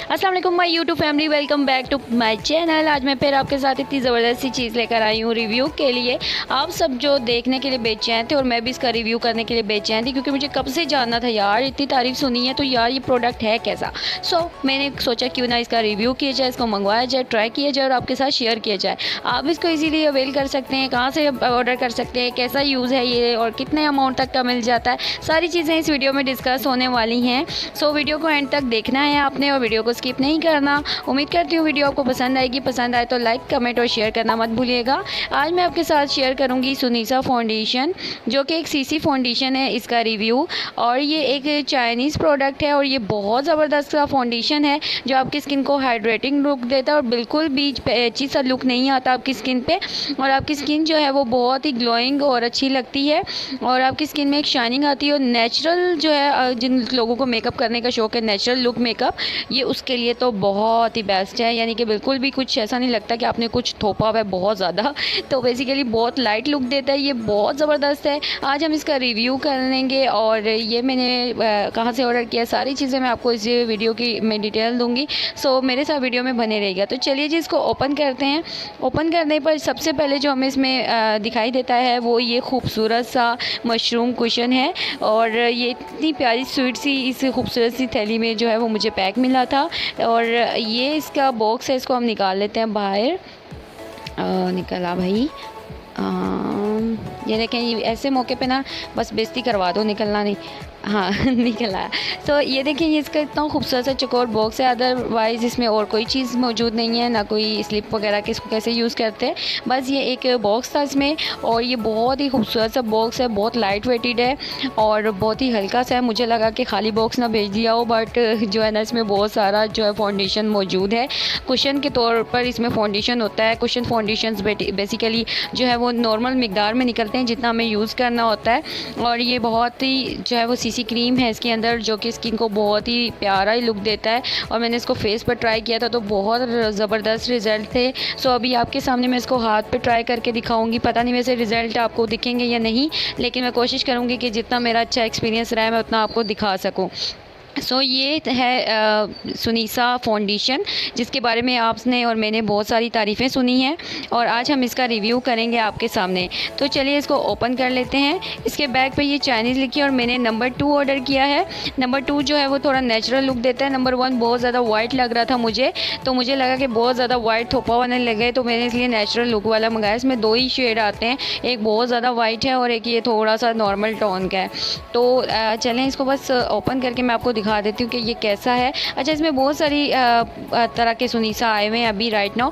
अस्सलाम वालेकुम my YouTube family, welcome back to my channel. आज मैं फिर आपके साथ इतनी ज़बरदस्त सी चीज़ लेकर आई हूँ रिव्यू के लिए। आप सब जो देखने के लिए बेचैन थे और मैं भी इसका रिव्यू करने के लिए बेचैन थी, क्योंकि मुझे कब से जानना था यार, इतनी तारीफ़ सुनी है तो यार ये प्रोडक्ट है कैसा। मैंने सोचा क्यों ना इसका रिव्यू किया जाए, इसको मंगवाया जाए, ट्राई किया जाए और आपके साथ शेयर किया जाए। आप इसको ईजीली अवेल कर सकते हैं, कहाँ से ऑर्डर कर सकते हैं, कैसा यूज़ है ये और कितने अमाउंट तक का मिल जाता है, सारी चीज़ें इस वीडियो में डिस्कस होने वाली हैं। वीडियो को एंड तक देखना है आपने और वीडियो को स्किप नहीं करना। उम्मीद करती हूँ वीडियो आपको पसंद आएगी। पसंद आए तो लाइक, कमेंट और शेयर करना मत भूलिएगा। आज मैं आपके साथ शेयर करूँगी सुनीसा फाउंडेशन, जो कि एक सीसी फाउंडेशन है, इसका रिव्यू। और ये एक चाइनीज़ प्रोडक्ट है और ये बहुत ज़बरदस्त सा फाउंडेशन है जो आपकी स्किन को हाइड्रेटिंग लुक देता है और बिल्कुल भी पेची सा लुक नहीं आता आपकी स्किन पे। और आपकी स्किन जो है वो बहुत ही ग्लोइंग और अच्छी लगती है और आपकी स्किन में एक शाइनिंग आती है। और नेचुरल जो है, जिन लोगों को मेकअप करने का शौक़ है, नेचुरल लुक मेकअप, ये उसके लिए तो बहुत ही बेस्ट है। यानी कि बिल्कुल भी कुछ ऐसा नहीं लगता कि आपने कुछ थोपा हुआ है बहुत ज़्यादा। तो बेसिकली बहुत लाइट लुक देता है, ये बहुत ज़बरदस्त है। आज हम इसका रिव्यू करेंगे और ये मैंने कहाँ से ऑर्डर किया, सारी चीज़ें मैं आपको इस वीडियो की मैं डिटेल दूँगी। मेरे साथ वीडियो में बने रहेगा। तो चलिए जी, इसको ओपन करते हैं। ओपन करने पर सबसे पहले जो हमें इसमें दिखाई देता है वो ये खूबसूरत सा मशरूम कुशन है। और ये इतनी प्यारी स्वीट सी इस खूबसूरत सी थैली में जो है वो मुझे पैक मिला था। और ये इसका बॉक्स है, इसको हम निकाल लेते हैं बाहर। निकला भाई। ये देखें, ये ऐसे मौके पे ना बस बेइज्जती करवा दो, निकलना नहीं। हाँ निकला। ये देखिए, ये इसका इतना खूबसूरत सा चौकोर बॉक्स है। अदरवाइज़ इसमें और कोई चीज़ मौजूद नहीं है, ना कोई स्लिप वगैरह के इसको कैसे यूज़ करते हैं। बस ये एक बॉक्स था इसमें। और ये बहुत ही खूबसूरत सा बॉक्स है, बहुत लाइट वेटेड है और बहुत ही हल्का सा है। मुझे लगा कि खाली बॉक्स ना भेज दिया हो, बट जो है ना, इसमें बहुत सारा जो है फाउंडेशन मौजूद है। कुशन के तौर पर इसमें फाउंडेशन होता है। कुशन फाउंडेशन बेसिकली जो है वो नॉर्मल मिकदार में निकलते हैं जितना हमें यूज़ करना होता है। और ये बहुत ही जो है वो सीसी क्रीम है इसके अंदर, जो कि स्किन को बहुत ही प्यारा ही लुक देता है। और मैंने इसको फेस पर ट्राई किया था तो बहुत ज़बरदस्त रिज़ल्ट थे। अभी आपके सामने मैं इसको हाथ पे ट्राई करके दिखाऊंगी। पता नहीं वैसे रिज़ल्ट आपको दिखेंगे या नहीं, लेकिन मैं कोशिश करूँगी कि जितना मेरा अच्छा एक्सपीरियंस रहा है मैं उतना आपको दिखा सकूँ। ये है सुनीसा फाउंडेशन, जिसके बारे में आपने और मैंने बहुत सारी तारीफ़ें सुनी हैं और आज हम इसका रिव्यू करेंगे आपके सामने। तो चलिए इसको ओपन कर लेते हैं। इसके बैक पे ये चाइनीज़ लिखी है और मैंने नंबर 2 ऑर्डर किया है। नंबर 2 जो है वो थोड़ा नेचुरल लुक देता है। नंबर 1 बहुत ज़्यादा वाइट लग रहा था मुझे, तो मुझे लगा कि बहुत ज़्यादा वाइट थोपा हुआ नहीं लगे, तो मैंने इसलिए नेचुरल लुक वाला मंगाया। इसमें 2 ही शेड आते हैं, एक बहुत ज़्यादा वाइट है और एक ये थोड़ा सा नॉर्मल टोन का है। तो चलें इसको बस ओपन करके मैं आपको दिखा देती हूँ कि ये कैसा है। अच्छा, इसमें बहुत सारी तरह के सुनीसा आए हुए हैं अभी राइट नाउ।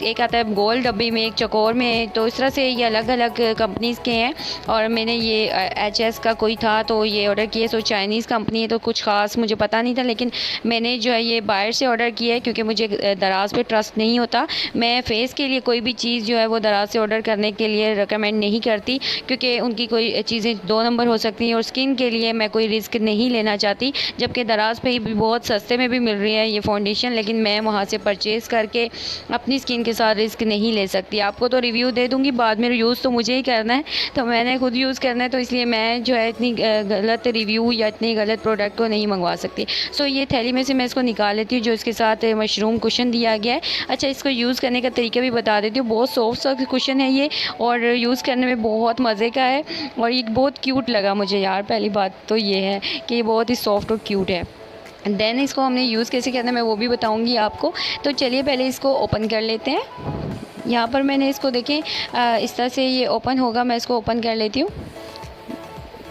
एक आता है गोल्ड डब्बी में, एक चकोर में, तो इस तरह से ये अलग अलग कंपनीज़ के हैं। और मैंने ये HS का कोई था तो ये ऑर्डर किया। चाइनीज़ कंपनी है तो कुछ ख़ास मुझे पता नहीं था, लेकिन मैंने जो है ये बाहर से ऑर्डर किया है क्योंकि मुझे दराज पे ट्रस्ट नहीं होता। मैं फ़ेस के लिए कोई भी चीज़ जो है वो दराज से ऑर्डर करने के लिए रिकमेंड नहीं करती, क्योंकि उनकी कोई चीज़ें 2 नंबर हो सकती हैं और स्किन के लिए मैं कोई रिस्क नहीं लेना चाहती। जबकि दराज पे ही भी बहुत सस्ते में भी मिल रही है ये फाउंडेशन, लेकिन मैं वहाँ से परचेज़ करके अपनी स्किन के साथ रिस्क नहीं ले सकती। आपको तो रिव्यू दे दूँगी, बाद में यूज़ तो मुझे ही करना है, तो मैंने खुद यूज़ करना है, तो इसलिए मैं जो है इतनी गलत रिव्यू या इतनी गलत प्रोडक्ट को नहीं मंगवा सकती। ये थैली में से मैं इसको निकाल लेती हूँ, जो इसके साथ मशरूम कुशन दिया गया है। अच्छा, इसको यूज़ करने का तरीका भी बता देती हूँ। बहुत सॉफ्ट सा कुशन है ये और यूज़ करने में बहुत मज़े का है और ये बहुत क्यूट लगा मुझे यार। पहली बात तो ये है कि ये बहुत ही सॉफ्ट और क्यूट है। देन इसको हमने यूज़ कैसे करना है मैं वो भी बताऊंगी आपको। तो चलिए पहले इसको ओपन कर लेते हैं। यहाँ पर मैंने इसको देखें इस तरह से ये ओपन होगा। मैं इसको ओपन कर लेती हूँ।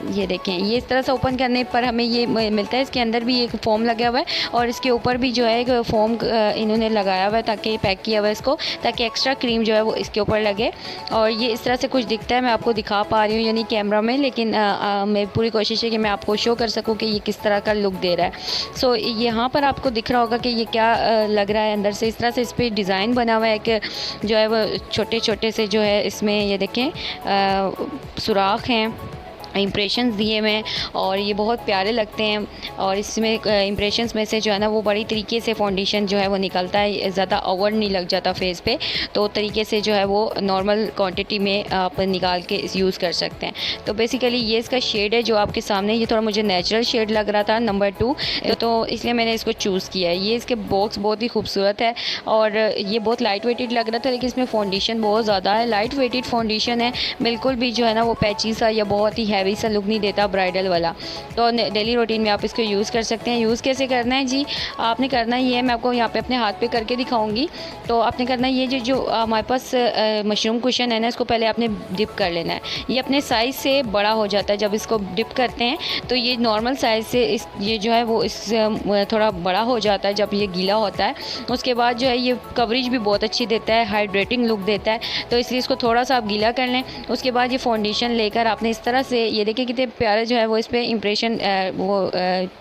ये देखें, ये इस तरह से ओपन करने पर हमें ये मिलता है। इसके अंदर भी एक फोम लगा हुआ है और इसके ऊपर भी जो है एक फोम इन्होंने लगाया हुआ है, ताकि पैक किया हुआ है इसको, ताकि एक्स्ट्रा क्रीम जो है वो इसके ऊपर लगे। और ये इस तरह से कुछ दिखता है, मैं आपको दिखा पा रही हूँ यानी कैमरा में, लेकिन मेरी पूरी कोशिश है कि मैं आपको शो कर सकूँ कि ये किस तरह का लुक दे रहा है। यहाँ पर आपको दिख रहा होगा कि ये क्या लग रहा है अंदर से। इस तरह से इस पर डिज़ाइन बना हुआ है कि जो है वो छोटे छोटे से जो है इसमें ये देखें सुराख हैं, इम्प्रेशंस दिए हुए हैं और ये बहुत प्यारे लगते हैं। और इसमें इम्प्रेशंस में से जो है ना वो बड़ी तरीके से फाउंडेशन जो है वो निकलता है, ज़्यादा ओवर नहीं लग जाता फेस पे, तो तरीके से जो है वो नॉर्मल क्वांटिटी में आप निकाल के यूज़ कर सकते हैं। तो बेसिकली ये इसका शेड है जो आपके सामने, ये थोड़ा मुझे नेचुरल शेड लग रहा था नंबर 2, तो इसलिए मैंने इसको चूज़ किया है। ये इसके बॉक्स बहुत ही खूबसूरत है और ये बहुत लाइट वेटेड लग रहा था, लेकिन इसमें फाउंडेशन बहुत ज़्यादा है, लाइट वेटेड फाउंडेशन है, बिल्कुल भी जो है ना वो पैची सा या बहुत ही हैवी सा लुक नहीं देता ब्राइडल वाला। तो डेली रूटीन में आप इसको यूज़ कर सकते हैं। यूज़ कैसे करना है जी, आपने करना ये है, मैं आपको यहाँ पे अपने हाथ पे करके दिखाऊंगी। तो आपने करना ये जो हमारे पास मशरूम कुशन है ना, इसको पहले आपने डिप कर लेना है। ये अपने साइज़ से बड़ा हो जाता है जब इसको डिप करते हैं, तो ये नॉर्मल साइज़ से ये जो है वो इस थोड़ा बड़ा हो जाता है जब ये गीला होता है। उसके बाद जो है ये कवरेज भी बहुत अच्छी देता है, हाइड्रेटिंग लुक देता है, तो इसलिए इसको थोड़ा सा आप गीला कर लें। उसके बाद ये फाउंडेशन लेकर आपने इस तरह से, ये देखिए कितने प्यारे जो है वो इस पर इम्प्रेशन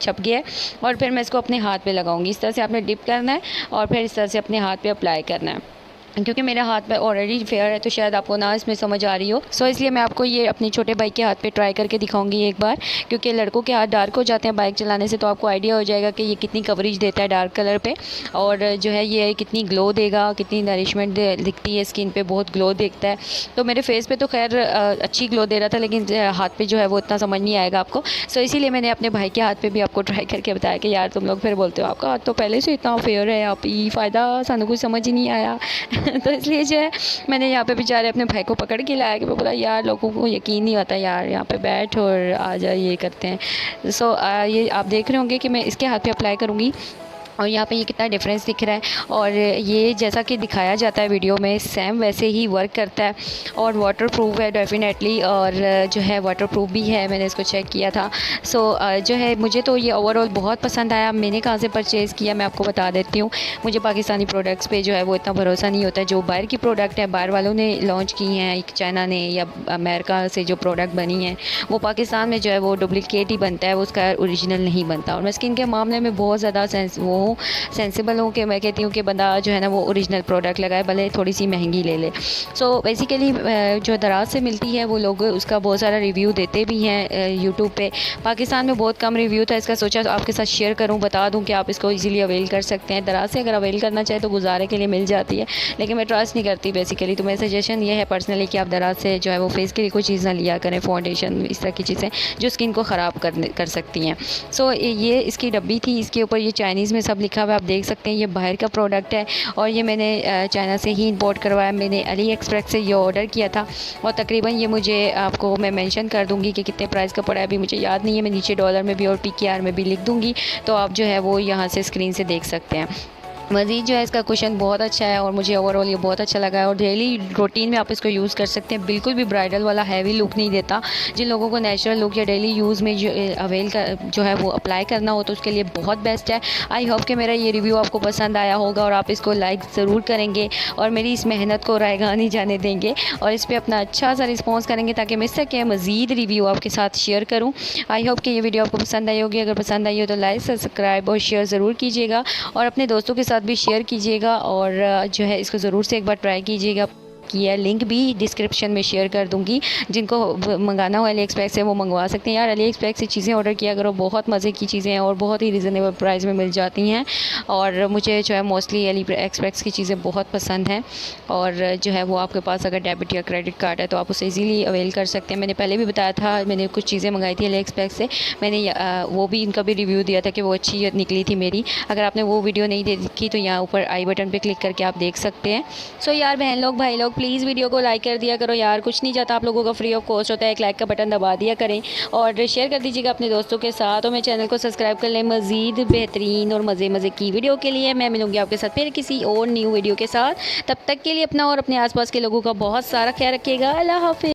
छप गया है। और फिर मैं इसको अपने हाथ पे लगाऊंगी। इस तरह से आपने डिप करना है और फिर इस तरह से अपने हाथ पे अप्लाई करना है। क्योंकि मेरे हाथ पे ऑलरेडी फेयर है तो शायद आपको ना इसमें समझ आ रही हो, सो इसलिए मैं आपको ये अपने छोटे भाई के हाथ पे ट्राई करके दिखाऊंगी एक बार, क्योंकि लड़कों के हाथ डार्क हो जाते हैं बाइक चलाने से, तो आपको आइडिया हो जाएगा कि ये कितनी कवरेज देता है डार्क कलर पे, और जो है ये कितनी ग्लो देगा, कितनी नरिशमेंट दिखती है स्किन पे, बहुत ग्लो दिखता है। तो मेरे फेस पे तो खैर अच्छी ग्लो दे रहा था, लेकिन हाथ पे जो है वो इतना समझ नहीं आएगा आपको। सो इसीलिए मैंने अपने भाई के हाथ पे भी आपको ट्राई करके बताया कि यार तुम लोग फिर बोलते हो आपका हाथ तो पहले से इतना फेयर है, आप ये फ़ायदा सानू कुछ समझ ही नहीं आया। तो इसलिए जो है मैंने यहाँ पे बेचारे अपने भाई को पकड़ के लाया कि मैं बोला यार लोगों को यकीन नहीं होता यार, यहाँ पे बैठ और आ जा, ये करते हैं। सो ये आप देख रहे होंगे कि मैं इसके हाथ पे अप्लाई करूँगी और यहाँ पे ये कितना डिफरेंस दिख रहा है, और ये जैसा कि दिखाया जाता है वीडियो में सेम वैसे ही वर्क करता है और वाटरप्रूफ है डेफिनेटली, और जो है वाटरप्रूफ भी है, मैंने इसको चेक किया था। सो जो है मुझे तो ये ओवरऑल बहुत पसंद आया। मैंने कहाँ से परचेज़ किया मैं आपको बता देती हूँ। मुझे पाकिस्तानी प्रोडक्ट्स पे जो है वो इतना भरोसा नहीं होता, जो बाहर की प्रोडक्ट है बाहर वालों ने लॉन्च की हैं, एक चाइना ने या अमेरिका से जो प्रोडक्ट बनी है वो पाकिस्तान में जो है वो डुप्लीकेट ही बनता है, वो उसका ओरिजिनल नहीं बनता। और मैं स्किन के मामले में बहुत ज़्यादा सेंसिबल हूँ कि मैं कहती हूँ कि बंदा जो है ना वो ओरिजिनल प्रोडक्ट लगाए, भले थोड़ी सी महंगी ले ले। सो बेसिकली जो दराज से मिलती है वो लोग उसका बहुत सारा रिव्यू देते भी हैं यूट्यूब पे। पाकिस्तान में बहुत कम रिव्यू था इसका, सोचा तो आपके साथ शेयर करूँ, बता दूँ कि आप इसको इजीली अवेल कर सकते हैं। दराज से अगर अवेल करना चाहे तो गुजारे के लिए मिल जाती है, लेकिन मैं ट्रस्ट नहीं करती बेसिकली। तो मेरा सजेशन ये है पर्सनली कि आप दराज से जो है वो फेस के लिए कोई चीज़ ना लिया करें, फाउंडेशन इस तरह की चीज़ें जो स्किन को ख़राब कर सकती हैं। सो ये इसकी डब्बी थी, इसके ऊपर ये चाइनीज़ में सब लिखा हुआ आप देख सकते हैं। ये बाहर का प्रोडक्ट है और ये मैंने चाइना से ही इंपोर्ट करवाया। मैंने अली एक्सप्रेस से ये ऑर्डर किया था और तकरीबन ये मुझे आपको मैं मेंशन कर दूंगी कि कितने प्राइस का पड़ा है, अभी मुझे याद नहीं है। मैं नीचे डॉलर में भी और PKR में भी लिख दूंगी, तो आप जो है वो यहाँ से स्क्रीन से देख सकते हैं। मज़ीद जो है इसका कुशन बहुत अच्छा है और मुझे ओवरऑल ये बहुत अच्छा लगा है, और डेली रूटीन में आप इसको यूज़ कर सकते हैं। बिल्कुल भी ब्राइडल वाला हैवी लुक नहीं देता। जिन लोगों को नेचुरल लुक या डेली यूज़ में जो अवेल का जो है वो अप्लाई करना हो तो उसके लिए बहुत बेस्ट है। आई होप कि मेरा ये रिव्यू आपको पसंद आया होगा और आप इसको लाइक ज़रूर करेंगे और मेरी इस मेहनत को रायगा नहीं जाने देंगे और इस पर अपना अच्छा सा रिस्पॉन्स करेंगे ताकि मैं इससे क्या मज़ीद रिव्यू आपके साथ शेयर करूँ। आई होप कि ये वीडियो आपको पसंद आई होगी। अगर पसंद आई हो तो लाइक सब्सक्राइब और शेयर ज़रूर कीजिएगा और अपने दोस्तों के साथ भी शेयर कीजिएगा, और जो है इसको ज़रूर से एक बार ट्राई कीजिएगा। किया लिंक भी डिस्क्रिप्शन में शेयर कर दूंगी, जिनको मंगाना हो अली एक्सप्रेस से वो मंगवा सकते हैं। यार अली एक्सप्रेस से चीज़ें ऑर्डर किया करो, बहुत मज़े की चीज़ें हैं और बहुत ही रिजनेबल प्राइस में मिल जाती हैं। और मुझे जो है मोस्टली अली एक्सप्रेस की चीज़ें बहुत पसंद हैं, और जो है वो आपके पास अगर डेबिट या क्रेडिट कार्ड है तो आप उसे इजीली अवेल कर सकते हैं। मैंने पहले भी बताया था, मैंने कुछ चीज़ें मंगाई थी अली एक्सप्रेस से, मैंने वो भी इनका भी रिव्यू दिया था कि वो अच्छी निकली थी मेरी। अगर आपने वो वीडियो नहीं देखी तो यहाँ ऊपर आई बटन पर क्लिक करके आप देख सकते हैं। सो यार बहन लोग भाई लोग प्लीज़ वीडियो को लाइक कर दिया करो यार, कुछ नहीं जाता आप लोगों का, फ्री ऑफ कॉस्ट होता है। एक लाइक का बटन दबा दिया करें और शेयर कर दीजिएगा अपने दोस्तों के साथ, और मेरे चैनल को सब्सक्राइब कर लें मज़ीद बेहतरीन और मज़े की वीडियो के लिए। मैं मिलूंगी आपके साथ फिर किसी और न्यू वीडियो के साथ। तब तक के लिए अपना और अपने आसपास के लोगों का बहुत सारा ख्याल रखिएगा। अल्लाह हाफ़िज़।